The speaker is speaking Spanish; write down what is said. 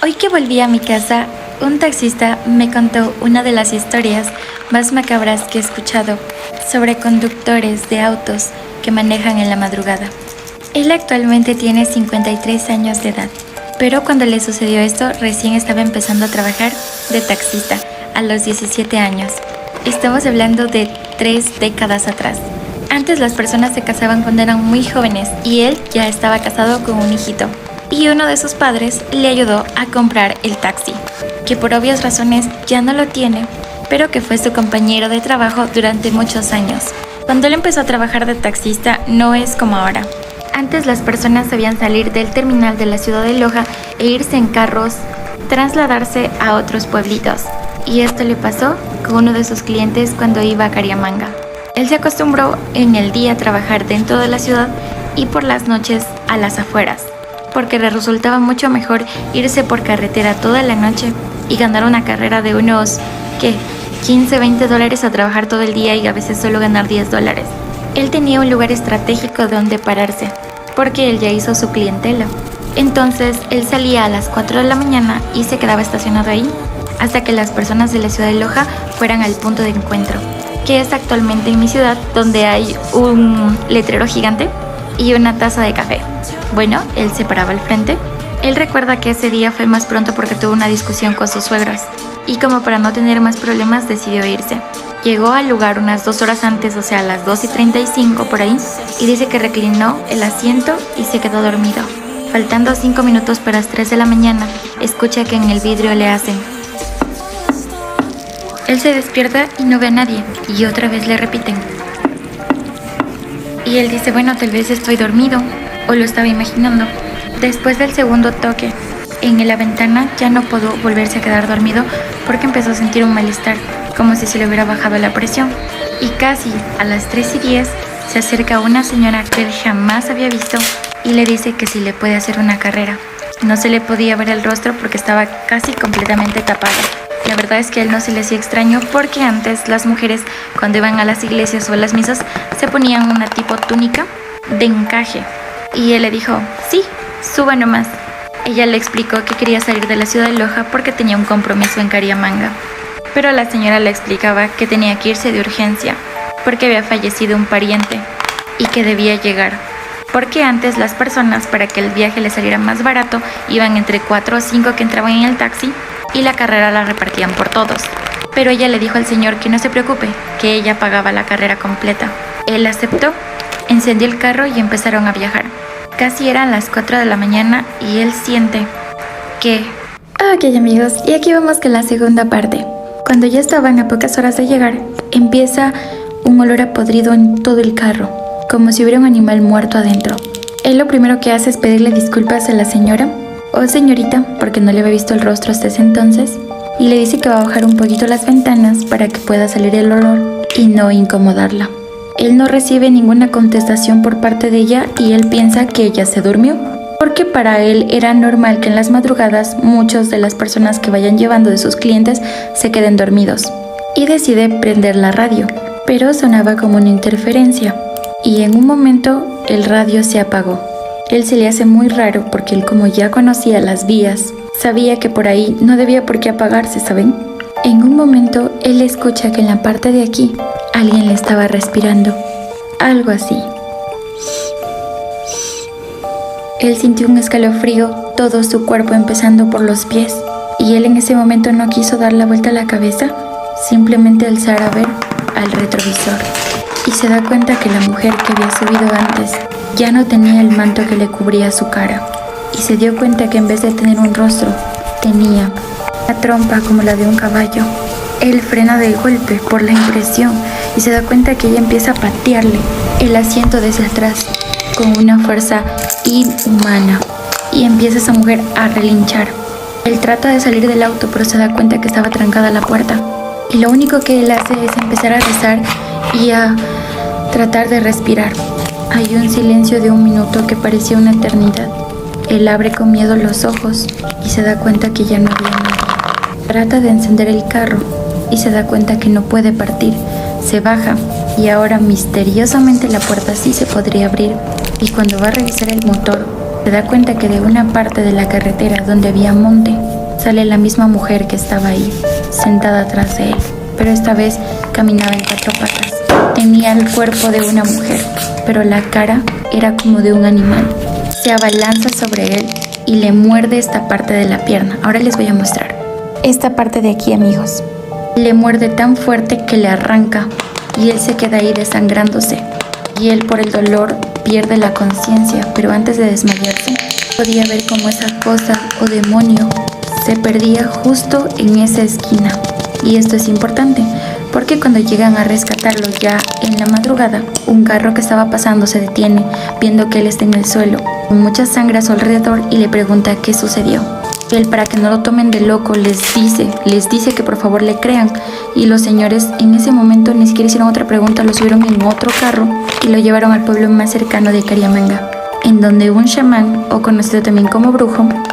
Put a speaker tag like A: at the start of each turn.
A: Hoy que volví a mi casa, un taxista me contó una de las historias más macabras que he escuchado sobre conductores de autos que manejan en la madrugada. Él actualmente tiene 53 años de edad, pero cuando le sucedió esto recién estaba empezando a trabajar de taxista a los 17 años. Estamos hablando de 3 décadas atrás. Antes las personas se casaban cuando eran muy jóvenes y él ya estaba casado con un hijito. Y uno de sus padres le ayudó a comprar el taxi, que por obvias razones ya no lo tiene, pero que fue su compañero de trabajo durante muchos años. Cuando él empezó a trabajar de taxista no es como ahora. Antes las personas debían salir del terminal de la ciudad de Loja e irse en carros, trasladarse a otros pueblitos. Y esto le pasó con uno de sus clientes cuando iba a Cariamanga. Él se acostumbró en el día a trabajar dentro de la ciudad y por las noches a las afueras, porque le resultaba mucho mejor irse por carretera toda la noche y ganar una carrera de unos, $15-20 a trabajar todo el día y a veces solo ganar $10. Él tenía un lugar estratégico donde pararse, porque él ya hizo su clientela. Entonces, él salía a las 4 de la mañana y se quedaba estacionado ahí, hasta que las personas de la ciudad de Loja fueran al punto de encuentro, que es actualmente en mi ciudad, donde hay un letrero gigante y una taza de café. Bueno, él se paraba al frente. Él recuerda que ese día fue más pronto porque tuvo una discusión con sus suegros y como para no tener más problemas decidió irse. Llegó al lugar unas 2 horas antes, o sea a las 2:35 por ahí, y dice que reclinó el asiento y se quedó dormido. Faltando 5 minutos para las 3 de la mañana, escucha que en el vidrio le hacen. Él se despierta y no ve a nadie y otra vez le repiten. Y él dice, bueno, tal vez estoy dormido o lo estaba imaginando. Después del segundo toque en la ventana ya no pudo volverse a quedar dormido porque empezó a sentir un malestar, como si se le hubiera bajado la presión. Y casi a las 3:10 se acerca una señora que él jamás había visto y le dice que si le puede hacer una carrera. No se le podía ver el rostro porque estaba casi completamente tapado. La verdad es que a él no se le hacía extraño porque antes las mujeres cuando iban a las iglesias o a las misas se ponían una tipo túnica de encaje. Y él le dijo, sí, suba nomás. Ella le explicó que quería salir de la ciudad de Loja porque tenía un compromiso en Cariamanga. Pero la señora le explicaba que tenía que irse de urgencia porque había fallecido un pariente y que debía llegar. Porque antes las personas, para que el viaje les saliera más barato, iban entre 4 o 5 que entraban en el taxi y la carrera la repartían por todos. Pero ella le dijo al señor que no se preocupe, que ella pagaba la carrera completa. Él aceptó, encendió el carro y empezaron a viajar. Casi eran las 4 de la mañana y él siente que... Ok amigos, y aquí vamos con la segunda parte. Cuando ya estaban a pocas horas de llegar, empieza un olor a podrido en todo el carro, como si hubiera un animal muerto adentro. Él lo primero que hace es pedirle disculpas a la señora, o señorita, porque no le había visto el rostro hasta ese entonces, y le dice que va a bajar un poquito las ventanas para que pueda salir el olor y no incomodarla. Él no recibe ninguna contestación por parte de ella y él piensa que ella se durmió, porque para él era normal que en las madrugadas muchas de las personas que vayan llevando de sus clientes se queden dormidos. Y decide prender la radio, pero sonaba como una interferencia, y en un momento el radio se apagó. Él se le hace muy raro porque él, como ya conocía las vías, sabía que por ahí no debía por qué apagarse, ¿saben? En un momento él escucha que en la parte de aquí alguien le estaba respirando, algo así. Él sintió un escalofrío, todo su cuerpo empezando por los pies, y él en ese momento no quiso dar la vuelta a la cabeza, simplemente alzar a ver al retrovisor. Y se da cuenta que la mujer que había subido antes ya no tenía el manto que le cubría su cara. Y se dio cuenta que en vez de tener un rostro, tenía una trompa como la de un caballo. Él frena de golpe por la impresión y se da cuenta que ella empieza a patearle el asiento desde atrás con una fuerza inhumana. Y empieza esa mujer a relinchar. Él trata de salir del auto, pero se da cuenta que estaba trancada la puerta. Y lo único que él hace es empezar a rezar y a tratar de respirar. Hay un silencio de 1 minuto que parecía una eternidad. Él abre con miedo los ojos y se da cuenta que ya no había nadie. Trata de encender el carro y se da cuenta que no puede partir. Se baja y ahora misteriosamente la puerta sí se podría abrir. Y cuando va a revisar el motor, Se da cuenta que de una parte de la carretera donde había monte sale la misma mujer que estaba ahí, sentada atrás de él, pero esta vez caminaba en 4 patas. Tenía el cuerpo de una mujer, pero la cara era como de un animal. Se abalanza sobre él y le muerde esta parte de la pierna. Ahora les voy a mostrar. Esta parte de aquí, amigos. Le muerde tan fuerte que le arranca y él se queda ahí desangrándose. Y él por el dolor pierde la conciencia, pero antes de desmayarse podía ver cómo esa cosa o demonio se perdía justo en esa esquina. Y esto es importante porque cuando llegan a rescatarlo ya en la madrugada, un carro que estaba pasando se detiene viendo que él está en el suelo con mucha sangre a su alrededor y le pregunta qué sucedió. Él, para que no lo tomen de loco, les dice que por favor le crean, y los señores en ese momento ni siquiera hicieron otra pregunta, lo subieron en otro carro y lo llevaron al pueblo más cercano de Cariamanga, en donde un chamán, o conocido también como brujo,